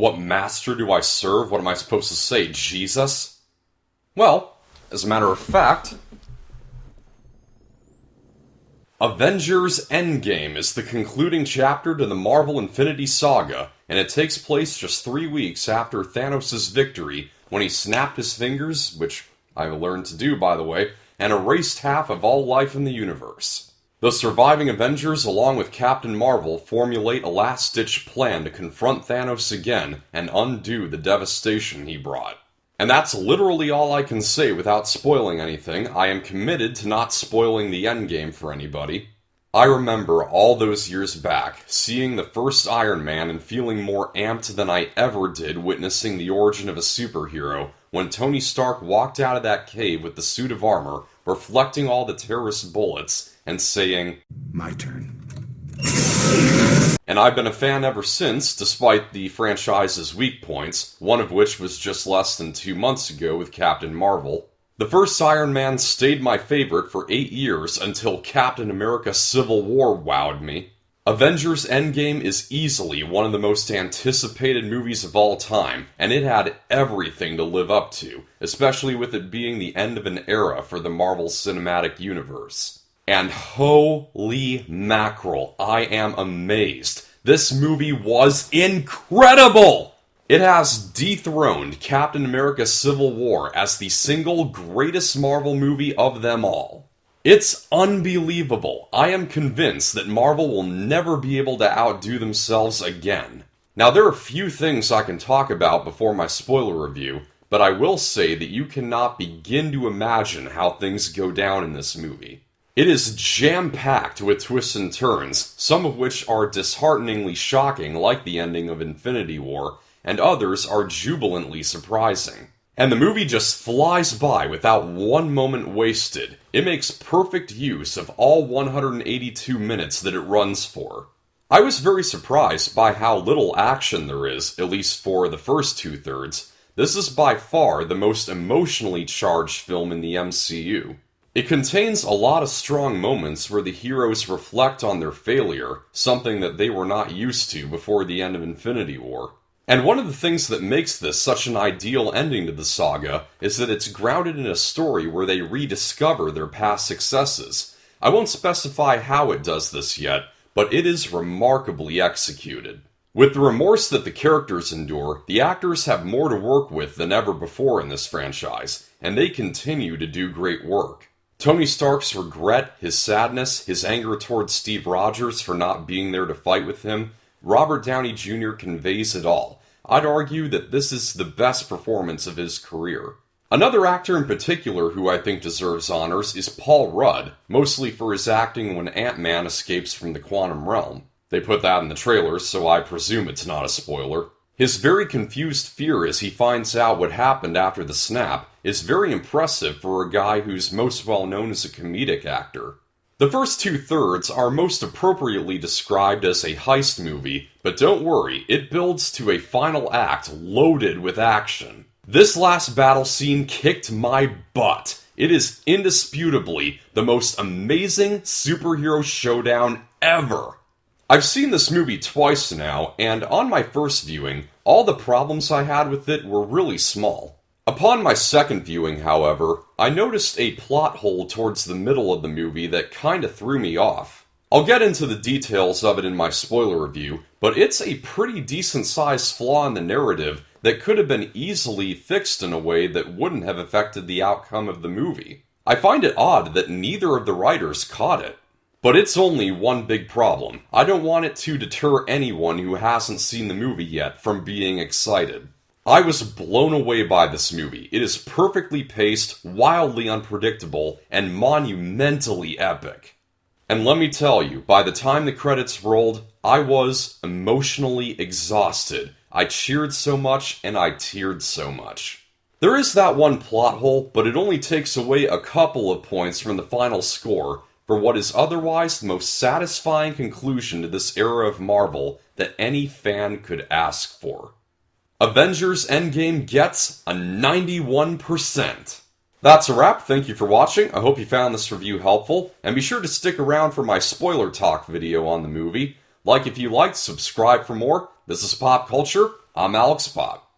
What master do I serve? What am I supposed to say, Jesus? Well, as a matter of fact, Avengers Endgame is the concluding chapter to the Marvel Infinity Saga, and it takes place just 3 weeks after Thanos' victory, when he snapped his fingers, which I've learned to do by the way, and erased half of all life in the universe. The surviving Avengers, along with Captain Marvel, formulate a last-ditch plan to confront Thanos again and undo the devastation he brought. And that's literally all I can say without spoiling anything. I am committed to not spoiling the endgame for anybody. I remember all those years back, seeing the first Iron Man and feeling more amped than I ever did witnessing the origin of a superhero, when Tony Stark walked out of that cave with the suit of armor, reflecting all the terrorist bullets, and saying, "My turn." And I've been a fan ever since, despite the franchise's weak points, one of which was just less than 2 months ago with Captain Marvel. The first Iron Man stayed my favorite for 8 years until Captain America Civil War wowed me. Avengers Endgame is easily one of the most anticipated movies of all time, and it had everything to live up to, especially with it being the end of an era for the Marvel Cinematic Universe. And holy mackerel, I am amazed. This movie was incredible! It has dethroned Captain America Civil War as the single greatest Marvel movie of them all. It's unbelievable. I am convinced that Marvel will never be able to outdo themselves again. Now, there are few things I can talk about before my spoiler review, but I will say that you cannot begin to imagine how things go down in this movie. It is jam-packed with twists and turns, some of which are dishearteningly shocking, like the ending of Infinity War, and others are jubilantly surprising. And the movie just flies by without one moment wasted. It makes perfect use of all 182 minutes that it runs for. I was very surprised by how little action there is, at least for the first 2/3. This is by far the most emotionally charged film in the MCU. It contains a lot of strong moments where the heroes reflect on their failure, something that they were not used to before the end of Infinity War. And one of the things that makes this such an ideal ending to the saga is that it's grounded in a story where they rediscover their past successes. I won't specify how it does this yet, but it is remarkably executed. With the remorse that the characters endure, the actors have more to work with than ever before in this franchise, and they continue to do great work. Tony Stark's regret, his sadness, his anger towards Steve Rogers for not being there to fight with him, Robert Downey Jr. conveys it all. I'd argue that this is the best performance of his career. Another actor in particular who I think deserves honors is Paul Rudd, mostly for his acting when Ant-Man escapes from the quantum realm. They put that in the trailers, so I presume it's not a spoiler. His very confused fear as he finds out what happened after the snap is very impressive for a guy who's most well known as a comedic actor. The first 2/3 are most appropriately described as a heist movie, but don't worry, it builds to a final act loaded with action. This last battle scene kicked my butt. It is indisputably the most amazing superhero showdown ever. I've seen this movie twice now, and on my first viewing, all the problems I had with it were really small. Upon my second viewing, however, I noticed a plot hole towards the middle of the movie that kinda threw me off. I'll get into the details of it in my spoiler review, but it's a pretty decent-sized flaw in the narrative that could have been easily fixed in a way that wouldn't have affected the outcome of the movie. I find it odd that neither of the writers caught it. But it's only one big problem. I don't want it to deter anyone who hasn't seen the movie yet from being excited. I was blown away by this movie. It is perfectly paced, wildly unpredictable, and monumentally epic. And let me tell you, by the time the credits rolled, I was emotionally exhausted. I cheered so much, and I teared so much. There is that one plot hole, but it only takes away a couple of points from the final score, for what is otherwise the most satisfying conclusion to this era of Marvel that any fan could ask for. Avengers Endgame gets a 91%. That's a wrap, thank you for watching, I hope you found this review helpful, and be sure to stick around for my spoiler talk video on the movie. Like if you liked, subscribe for more. This is Pop Culture, I'm Alex Pop.